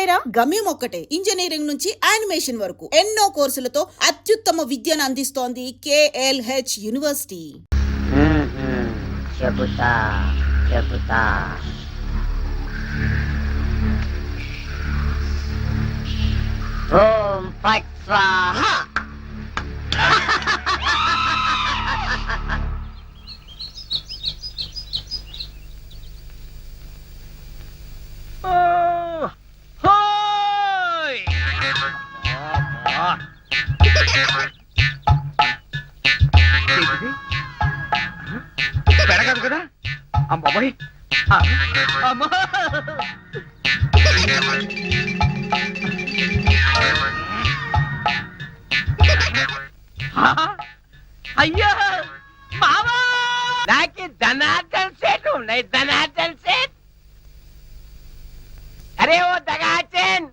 పేరా? గమ్యం ఒక్కటే, ఇంజనీరింగ్ నుంచి యానిమేషన్ వరకు ఎన్నో కోర్సులతో అత్యుత్తమ విద్యను అందిస్తోంది KLH యూనివర్సిటీ. చెబుతా చెబుతా ఓం ఫట్ స్వాహా. పెరగదు కదా అమ్మాయి. అమ్మా అయ్యా మామా, నాకు ధనార్దన్ సేట్ ఉన్నాయి. ధనార్దన్ సేట్. అరే ఓ దగాచన్,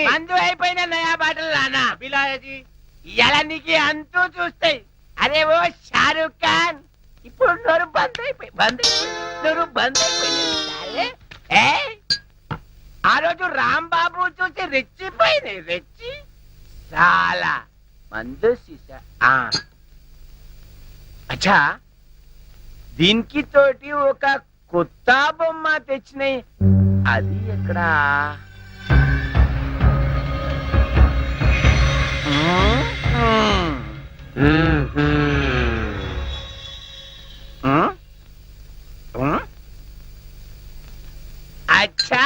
మందు అయిపోయిన నయా బాటలు రానా ఇలా నీకు అంతూ చూస్తాయి. అరే ఓ షారూక్ ఖాన్, ఇప్పుడు నోరు బంద్ అయిపోయి నోరు బంద్ అయిపోయింది. ఆ రోజు రాంబాబు చూసి రెచ్చిపోయింది. రెచ్చి చాలా మందు సీసా. అచ్చా, దీనికి తోటి ఒక కొత్త బొమ్మ తెచ్చినాయి. అది ఎక్కడ? అచ్చా,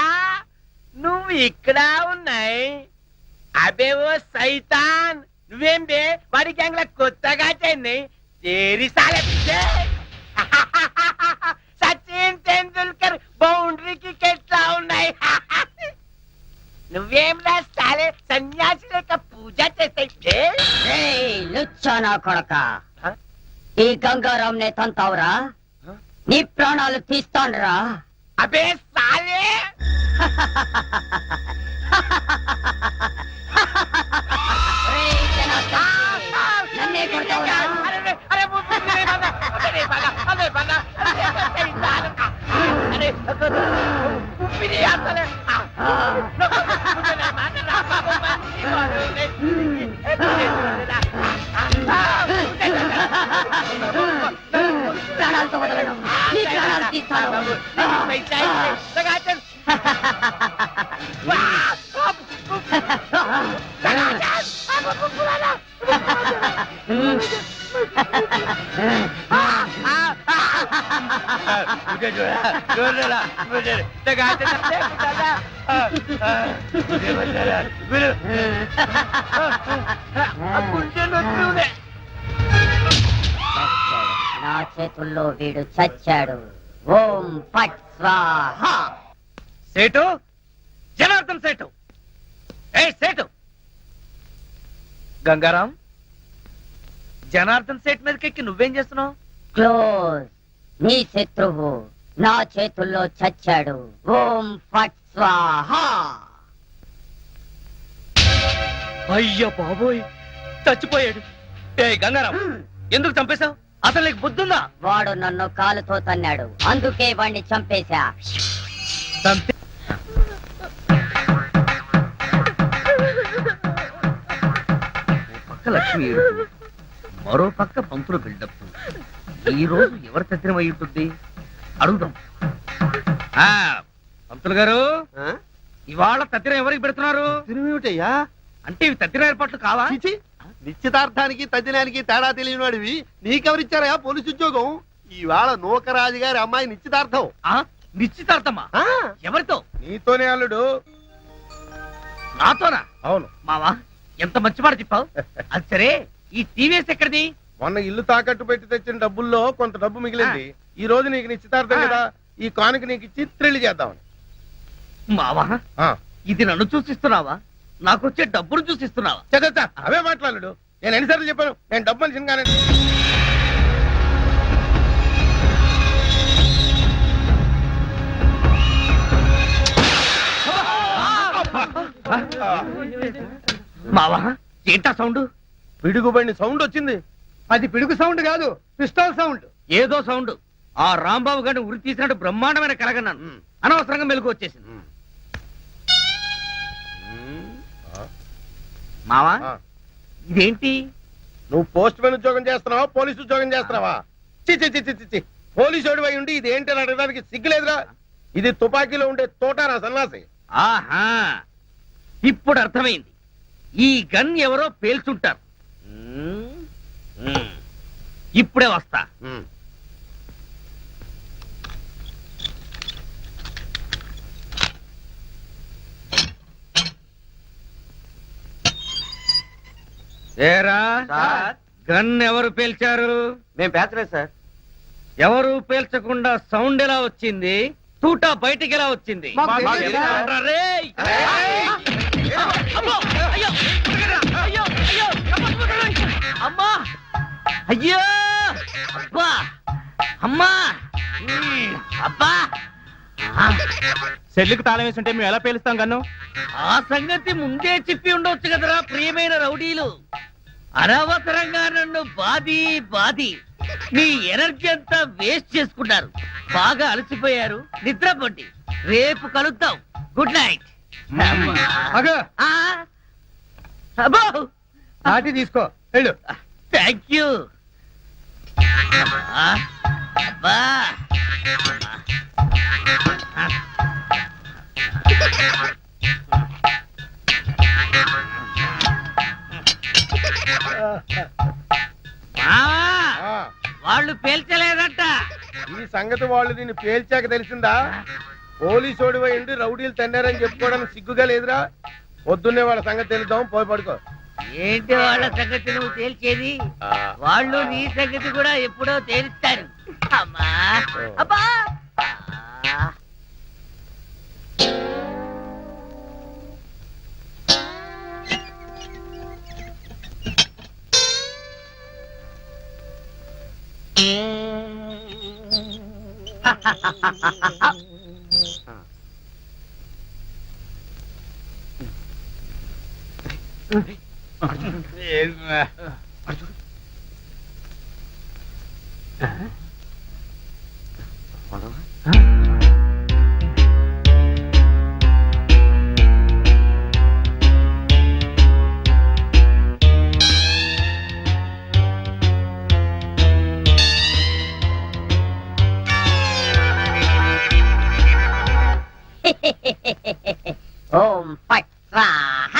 నువ్వు ఇక్కడ ఉన్నాయి. అబేవో సైతాన్, నువ్వేం బే వాడి గ్యాంగ్ల కొత్తగా చెన్నై తేరి సాలే సచిన్ తెండూల్కర్ బౌండరీకి ఎట్లా ఉన్నాయి. నువ్వేం రాస్తాలే సన్యాసి లేక పూజ చేస్తాయి. లుచ్చానా కొడక, ఈ గంగారాం నే తంతావురా, నీ ప్రాణాలు తీస్తాన్రా. అబే సాలే, నన్నే కొడతావురా? ప్రాణాలతో వదలను, నీ ప్రాణాలు తీస్తాను. నా చేతుల్లో వీడు చచ్చాడు. ఓం ఫట్ స్వాహా. సేటు, జనార్దన్ సేటు. ఏ సేటు, గంగారాం, జనార్దన్ సేట్ మీదకెక్కి నువ్వేం చేస్తున్నావు? క్లోజ్. నీ శత్రువు నా చేతుల్లో చచ్చాడు. ఓం ఫట్ స్వాహా. అయ్యా బాబోయ్, చచ్చిపోయాడు. ఏ గంగారాం, ఎందుకు చంపేశావు? అసలు నీకు బుద్ధుందా? వాడు నన్ను కాలుతో తన్నాడు, అందుకే వాణ్ణి చంపేశా. పక్క లక్ష్మి ఏడుపు, మరో పక్క పంతులు బిల్డప్. ఈ రోజు ఎవరు తద్దినం అయి ఉంటుంది? అడుగుదాం. పంతులు గారు, ఇవాళ తద్దినం ఎవరికి పెడుతున్నారు? తిరుమేమిటయ్యా? అంటే ఇవి తద్దిన ఏర్పాట్లు కావా? నిశ్చితార్థానికి తద్దినానికి తేడా తెలియని వాడివి నీకెవరిచ్చారయా పోలీసు ఉద్యోగం? ఈవేళ నూకరాజు గారి అమ్మాయి నిశ్చితార్థం. నిశ్చితార్థమా? ఎవరితో? నీతోనే అల్లుడు. నాతోనా? అవును మావా, ఎంత మంచి మాట చెప్పావు. అది సరే, ఈ టీవీఎస్ ఎక్కడిది? మొన్న ఇల్లు తాకట్టు పెట్టి తెచ్చిన డబ్బుల్లో కొంత డబ్బు మిగిలింది. ఈ రోజు నీకు నిశ్చితార్థం కదా, ఈ కానుక నీకు ఇచ్చి త్రిల్లి చేద్దామని. మావా, ఇది నన్ను చూసిస్తున్నావా? నాకు వచ్చే డబ్బును చూసిస్తున్నావా? చదువుతా అవే మాట్లాడు. నేను ఎన్నిసార్లు చెప్పాను, నేను డబ్బు మనిషిని కానీ. మావా, ఏంటా సౌండ్? పిడుగుబడిన సౌండ్ వచ్చింది. అది పిడుగు సౌండ్ కాదు, పిస్టల్ సౌండ్. ఏదో సౌండ్. ఆ రాంబాబు గారిని ఉరి తీసినట్టు బ్రహ్మాండమైన కలగన్నాను. అనవసరంగా మెలకు వచ్చేసింది. మావా ఆ. ఇదేంటి? నువ్వు పోస్ట్ మ్యాన్ ఉద్యోగం చేస్తున్నావా పోలీస్ ఉద్యోగం చేస్తున్నావా? చి చి చి చి చి పోలీసు అయి ఉండి ఇది ఏంటి అని అడగడానికి సిగ్గులేదురా? ఇది తుపాకీలో ఉండే తోటారా సన్నాసి. ఆహా, ఇప్పుడు అర్థమైంది. ఈ గన్ ఎవరో పేల్చుంటారు. ఇప్పుడే వస్తా. ఏరా, గన్ ఎవరు పేల్చారు? మేము పేర్చలేదు సార్. ఎవరు పేల్చకుండా సౌండ్ ఎలా వచ్చింది? తూటా బయటికి ఎలా వచ్చింది? మాకు తెలియదు సార్. రేయ్! అమ్మో! అయ్యో! అయ్యో! అయ్యో! అమ్మా! అయ్యో! అబ్బా! అమ్మా! అబ్బా! సెల్లుకి తాళం వేసి ఉంటే మేము ఎలా పేలుస్తాం కన్ను? ఆ సంగతి ముందే చెప్పి ఉండొచ్చు కదరా ప్రియమైన రౌడీలు. అనవసరంగా నన్ను బాది మీ ఎనర్జీ అంతా వేస్ట్ చేసుకున్నారు. బాగా అలసిపోయారు, నిద్రపోండి. రేపు కలుద్దాం. Good night. అగో అబ్బో, నాటి తీసుకో వెళ్ళు. Thank you. అబ్బా, వాళ్ళు పేల్చలేదంట. ఈ సంగతి వాళ్ళు దీన్ని పేల్చాక తెలిసిందా? పోలీసు ఓడిపోయి ఉండి రౌడీలు తన్నారని చెప్పుకోవడానికి సిగ్గుగా లేదురా? పొద్దున్నే వాళ్ళ సంగతి తెలుద్దాం, పోయి పడుకో. ఏంటి వాళ్ళ సంగతి నువ్వు తేల్చేది? వాళ్ళు నీ సంగతి కూడా ఎప్పుడో తేలుస్తారు. అమ్మా, అబ్బా. ఓం ఫట్ స్వాహ.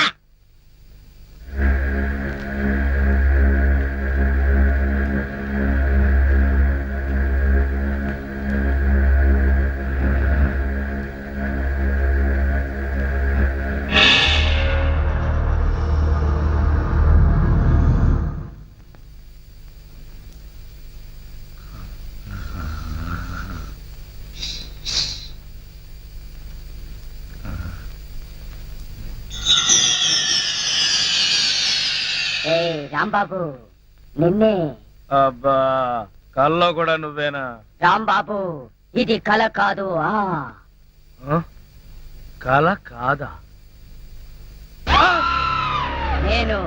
ఏ రాంబాబు, నిన్నే. అబ్బా, కల్లో కూడా నువ్వేనా? రాంబాబు, ఇది కల కాదు. కల కాదా? నేను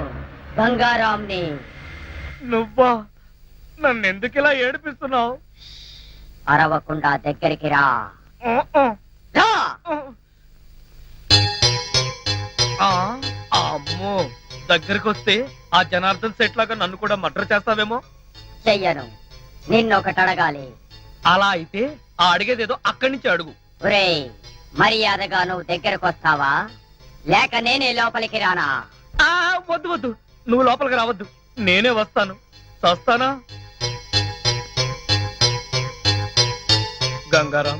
గంగారాంని. నువ్వా? నన్ను ఎందుకు ఇలా ఏడిపిస్తున్నావు? అరవకుండా దగ్గరికి రా. రా. అమ్మో, దగ్గరికి వస్తే ఆ జనార్దన్ సెట్ లాగా నన్ను కూడా మర్డర్ చేస్తావేమో. చెయ్యను. నిన్నొకటి అడగాలి. అలా అయితే ఆ అడిగేదేదో అక్కడి నుంచి అడుగు. ఒరేయ్, మర్యాదగా నువ్వు దగ్గరకు వస్తావా లేక నేనే లోపలికి రానా? వద్దు వద్దు, నువ్వు లోపలికి రావద్దు, నేనే వస్తాను. చస్తానా? గంగారాం,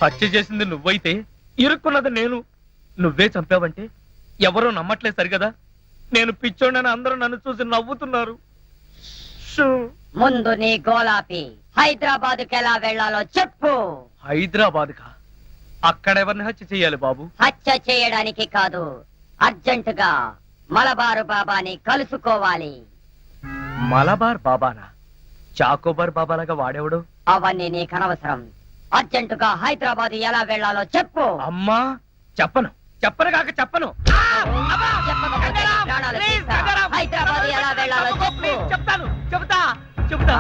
హత్య చేసింది నువ్వైతే ఇరుక్కున్నది నేను. నువ్వే చంపావంటే ఎవరో నమ్మట్లేదు సరిగదా? నేను పిచ్చోడని అందరూ నన్ను చూసి నవ్వుతున్నారు. ముందు నీ గోలాపి హైదరాబాద్కి ఎలా వెళ్లాలో చెప్పు. హైదరాబాద్ కా? అక్కడెవరిని హత్య చెయ్యాలి బాబు? హత్య చేయడానికి కాదు, అర్జెంటుగా మలబారు బాబాని కలుసుకోవాలి. మలబార్ బాబానా? చాకోబార్ బాబాలాగా వాడేవాడు? అవన్నీ నీకనవసరం. అర్జెంటుగా హైదరాబాద్ ఎలా వెళ్లాలో చెప్పు. అమ్మా, చెప్పను కాక చెప్పను. చెప్పకపోతే నీ ప్రాణాలు తీస్తా. హైదరాబాద్ ఎలా వెళ్లాలో చెప్పు. చెప్తా.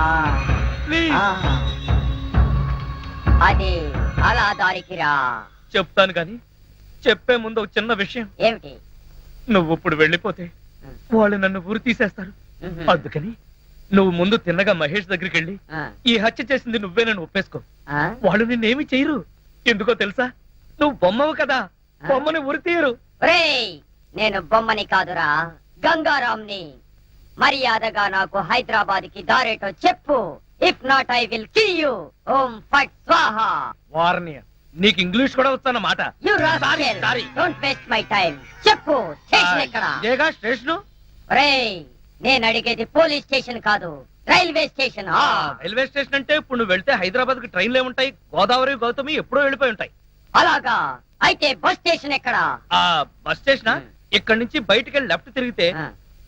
ఆ. అది అలా దారికి రా. చెప్తాను కానీ చెప్పే ముందు ఒక చిన్న విషయం. ఏమిటి? నువ్వు ఇప్పుడు వెళ్ళిపోతే వాళ్ళు నన్ను ఊరు తీసేస్తారు. అందుకని నువ్వు ముందు తిన్నగా మహేష్ దగ్గరికి వెళ్ళి ఈ హత్య చేసింది నువ్వేనని ఒప్పేసుకో. వాళ్ళు నిన్నేమి చేయరు. ఎందుకో తెలుసా? నువ్వు బొమ్మవు కదా, బొమ్మని ఉరి తీయరు. నేను బొమ్మని కాదురా, గంగారాంని. మర్యాదగా నాకు హైదరాబాద్ కి దారేటో చెప్పు. If not I will kill you. ఓం ఫట్ స్వాహా. వార్నియ, నీకు ఇంగ్లీష్ కూడా వస్తానమాట. You rascal, don't waste my time. చెప్పు, స్టేషన్ ఎక్కడ? ఇదేగా స్టేషను. ఒరేయ్, నేను అడిగేది పోలీస్ స్టేషన్ కాదు, రైల్వే స్టేషన్. రైల్వే స్టేషన్ అంటే ఇప్పుడు నువ్వు వెళ్తే హైదరాబాద్ కి ట్రైన్లు ఏముంటాయి? గోదావరి, గౌతమి ఎప్పుడో వెళ్ళిపోయి ఉంటాయి. అలాగా? అయితే బస్ స్టేషన్ ఎక్కడ? ఆ బస్ స్టేషన్ ఇక్కడ నుంచి బయటికి వెళ్ళి లెఫ్ట్ తిరిగితే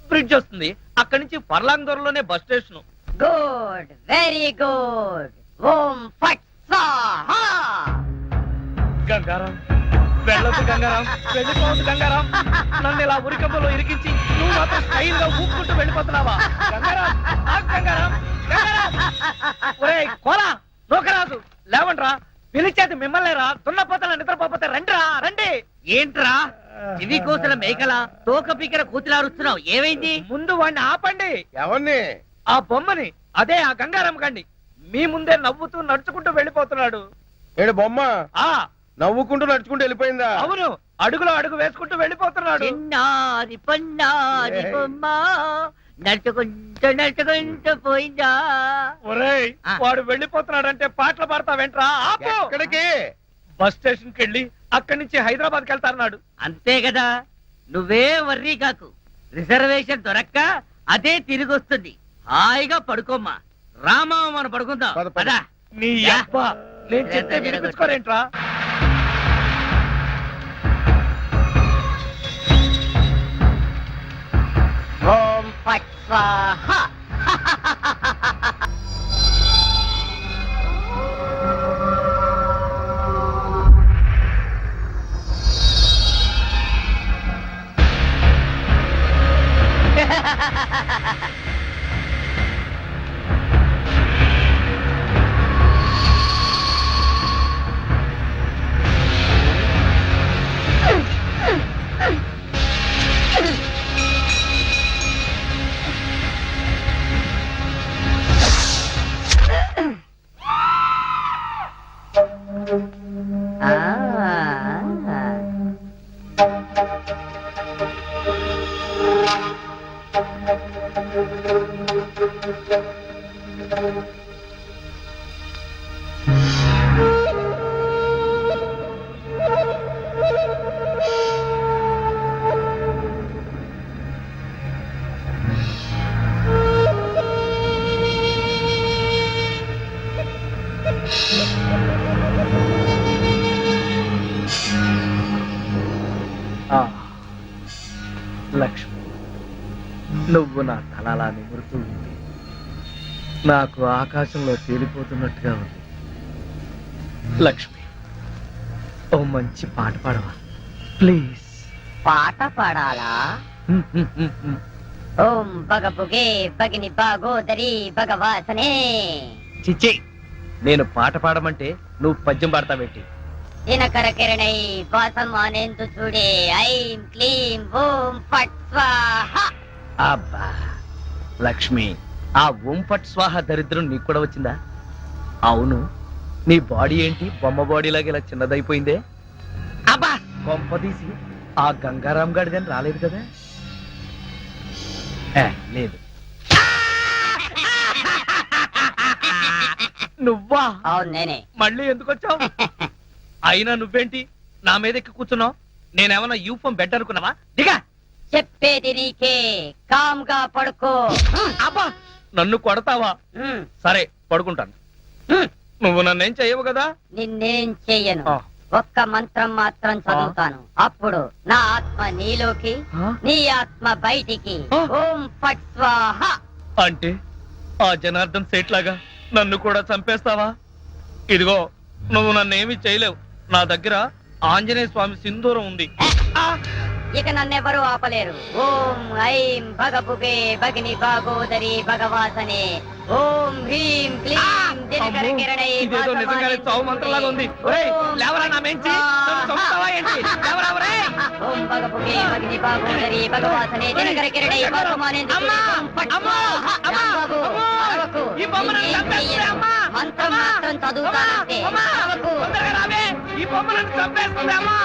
బ్రిడ్జ్ వస్తుంది. అక్కడి నుంచి పర్లాంగ్ దూరంలోనే bus station. Good, very good. ఓం ఫట్ స్వాహా. గంగారాం, వెళ్ళొద్దు గంగారాం, వెళ్ళిపోవద్దు గంగారాం. నన్ను ఇలా ఉరికంపలో ఇరికించి నువ్వు మాత్రం స్టైల్ గా ఊపుకుంటూ వెళ్ళిపోతున్నావా? గంగారాం, ఆగు గంగారాం, గంగారాం. ఒరేయ్ కోలా, నూకరాజు, లేవండ్రా. పిలిచేది మిమ్మల్నేరా. దున్నపోతల నిద్రపోతే రండిరా, రండి. ఏంట్రా ఇవి కోసల మేకల తోక పీకర కూతులారుస్తున్నావు? ఏమైంది? ముందు వాడిని ఆపండి. ఎవరిని? ఆ బొమ్మని, అదే ఆ గంగారాం కండి. మీ ముందే నవ్వుతూ నడుచుకుంటూ వెళ్ళిపోతున్నాడు. ఏడు బొమ్మ ఆ నవ్వుకుంటూ నడుచుకుంటూ వెళ్ళిపోయిందా? అవును, అడుగులో అడుగు వేసుకుంటూ వెళ్ళిపోతున్నాడు. చిన్నారి పన్నారి బొమ్మ నడుచుకుంటూ నడుచుకుంటూ పోయిందా? ఒరేయ్, వాడు వెళ్ళిపోతున్నాడంటే పాటలు పాడతా వెంట్రా. ఆపు. ఎక్కడికి? బస్ స్టేషన్ కి వెళ్ళి అక్కడి నుంచి హైదరాబాద్ కి వెళ్తాన్నాడు. అంతే కదా, నువ్వే వర్రీ కాకు. రిజర్వేషన్ దొరక్క అదే తిరిగి వస్తుంది. హాయిగా పడుకోమ్మా. రామా, మనం పడుకుందాం. పద, పద. పద. నీ అబ్బ, నేను చెప్తే వినిపించుకోరేంట్రా? ఓం ఫట్ స్వాహా. లక్ష్మి, నువ్వు నా తలలా నిమురుతూ ఉంది. నాకు ఆకాశంలో తేలిపోతున్నట్టుగా ఉంది. లక్ష్మి, ఓ మంచి పాట పాడవా ప్లీజ్? పాట పాడాలా? ఓం బగబుగే బగిని బాగోదరి భగవాసనే. చిచ్చి, నేను పాట పాడమంటే నువ్వు పద్యం పాడతావేంటి? దినకర కిరణై వాసం అనేందు చూడే. ఐం క్లీం ఓం ఫట్ స్వాహా. అబ్బా లక్ష్మి, ఆ ఓం ఫట్ స్వాహ దరిద్రం నీకు కూడా వచ్చిందా? అవును, నీ బాడీ ఏంటి బొమ్మ బాడీ లాగా ఇలా చిన్నదైపోయిందే? అబ్బా, కొంపదీసి ఆ గంగారాం గాడిదని రాలేదు కదా? లేదు. నువ్వా? అవును నేనే. మళ్ళీ ఎందుకు వచ్చావు? అయినా నువ్వేంటి నా మీద ఎక్కి కూర్చున్నావు? నేనేమన్నా యూఫామ్ బెడ్ అనుకున్నావా? దిగా. చెప్పేది నీకే, కామ్గా పడుకో. అబ్బా, నన్ను కొడతావా? సరే, పడుకుంటాను. నువ్వు నన్నేం చెయ్యవు కదా? నిన్నేం చెయ్యను. ఆ. ఒక్క మంత్రం మాత్రం చదువుతాను. అప్పుడు నా ఆత్మ నీలోకి, ఆ? నీ ఆత్మ బయటికి. ఆ. ఓం ఫట్ స్వాహా. అంటే ఆ జనార్దన్ సేట్ లాగా నన్ను కూడా చంపేస్తావా? ఇదిగో, నువ్వు నన్నేమి చేయలేవు. నా దగ్గర ఆంజనేయ స్వామి సింధూరం ఉంది. ఇక నన్నెవరూ ఆపలేరు. ఓం ఐం భగభుగే భగిని భాగోదరి భగవాసనే. ఓం హ్రీం క్లీం దినకర అమ్మో, కిరణై ఇదేదో నిజంగానే చావు మంత్రంలాగా ఉంది. ఒరేయ్, లేవరా నా మెంచి, నన్ను చంపుతావా ఏంటి? లేవరా, ఒరేయ్. ఓం భగపుగే భగిని బాగుండరి భగవాసనే దినకర కిరణై వర్తమానేందు అమ్మా, అమ్మా, అమ్మా, బాబు అమ్మో, అరవకు. ఈ బొమ్మను నిన్నేం చంపేస్తుంది, చెయ్యను. అమ్మా. మంత్రం అమ్మా, మాత్రం చదువుతానంతే అమ్మా, అరవకు. తొందరగా రావే, ఈ బొమ్మలను చంపేస్తుంది, అమ్మా.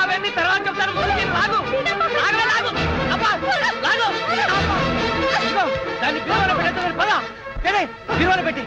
అవన్నీ తర్వాత చెప్తాను, ముందు మీరు లాగు. లాగవే, లాగు. అబ్బా, లాగు. అబ్బా. ఇదిగో, దాన్ని బీరువాలో పెట్టేద్దాం, పద. ఏడే, బీరువాలో పెట్టి